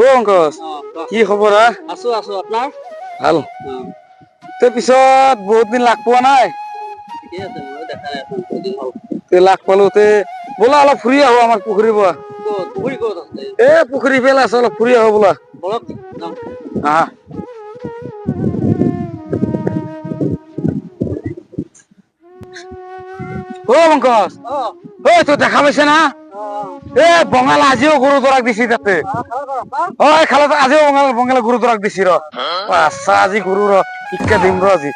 ও অংকজ কি খবৰ হা? আছো আছো আপনার ভাল তোৰ পিছত বহুত দিন লাগ পোৱা নাই ঠিকে আছে মই দেখা নাই এখন দুদিন হল তে লাগ পালো তে বোলা অলপ ফুৰি আহো আমাৰ পুখুৰী পৰা ক'ত পুখুৰী ক'ত আছে এ পুখুৰী পেলাই আছে অলপ ফুৰি আহো বোলা বলক যাওঁ আহা ও অংকজ অ ঐ তোৰ দেখা পাইছে না এ বঙাল আজিও গৰু দৰাক দিছি তাতে হয় খালা আজিও বঙালে গৰু দৰাক দিছি ৰ আচ্ছা আজি গৰু ৰ শিক্ষা দিম ৰ আজি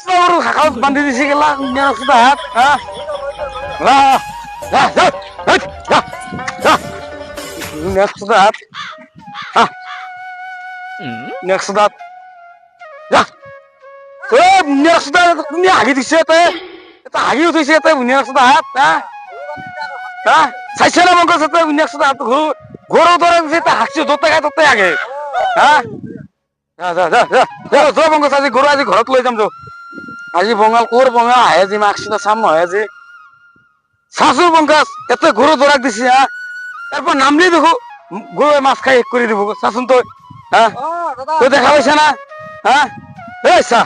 গৰু শাখাত বান্ধি দিছি গেলা হাত হা নেক্সট হাত নেক্সট হাত তুমি হাগি দিছে এটা হাগি উঠিছে এটা নেক্সট হাত চাইছে না মংকজ নেক্সট হাত গৰু দৰে দিছে হাগছি যতে খাই ততে হাগে হা মংকজ আজি গৰু আজি ঘৰত লৈ যাম যো আজি বঙাল কোৰ বঙাল আহে যি মাক্সিটা চাম নহয় আজি চাচো পংকজ এতে গৰু দৰাক দিছি হা এরপর নামলি দেখো গরু মাছ খাই এক করে দিব চাচোন তই হ্যাঁ তই দেখা পাইছা না হ্যাঁ এই চা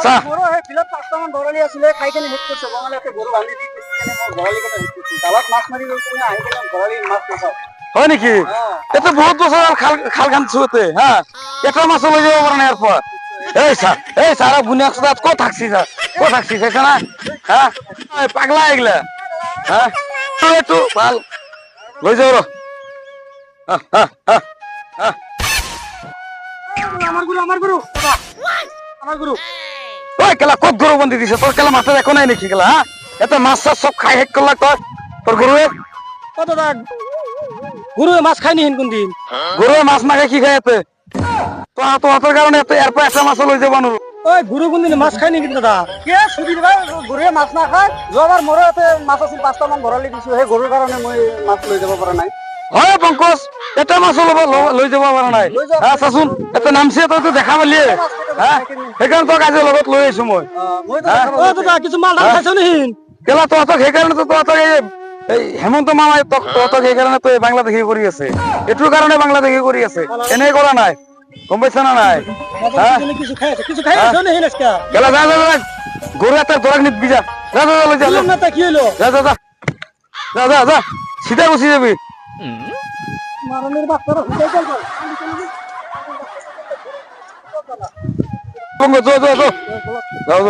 চা গরু হে ফিলত 5টা মান বৰালি আছিলে খাই কেনে হেড কৰিছে বঙালে একটা গরু বান্ধি দি কেনে মই বৰালি কথা হেড কৰিছে জালত মাছ মাৰি গৈ কেনে আহি কেনে বৰালি মাছ নাচাও হয় নেকি এতে বহুত বছর খাল খানছো এতে হ্যাঁ এটা মাছ লৈ যাব পারা না এরপর এই সারা বুনিয়া সাদাত কো থাকছি যা কো থাকছি চাইছা না হ্যাঁ পাগলা এগুলা হ্যাঁ একটু ভাল লৈ যাও র আমার গরু ওই কেলা কত গরু বন্দি দিছে তোর কেলা মাথা দেখো নাই নাকি কেলা হ্যাঁ এত মাছ চাছ সব খাই হেক করলা তোর গরুয়ে কত দাগ গরু মাছ খাইনি হিন কোন দিন গরুয়ে মাছ না খাই কি খাই এতে তোর কারণে এত এরপর একটা মাছ লই যাবো না ওই গরু কোন দিন মাছ খাইনি কিন্তু দাদা কে সুধি দিবা গরুৱে মাছ না খায় যোৱাবাৰ মোৰো এতে মাছ আছিল 5টা মান ভৰালি দিছো সেই গৰুৰ কাৰণে মই মাছ লৈ যাব পৰা নাই হয় পঙ্কজ এটা মাছ লৈ যাব পাৰা নাই হ্যাঁ চাচোন এটা নামছে তই দেখা পালি হ্যাঁ সেইকাৰণে তোক আজি লগত লৈ আহিছো মই দাদা কিছু মাল খাইছ নিহিন কেলা তহঁতক সেইকাৰণে তহঁতক এই হেমন্ত মামাই তহঁতক সেইকাৰণে তই বাংলাদেশী কৰি আছে এইটোৰ কাৰণে বাংলাদেশী কৰি আছে এনে কৰা নাই গম পাইছা না নাই কিছু খাই আছ নিহিন আজকা কেলা যা গরু একটা দরাক নিবি যা যা লই যা না তা কি হলো যা সিধা বসে যাবি মারনের বাচ্চারা হুঁকাই চল যাও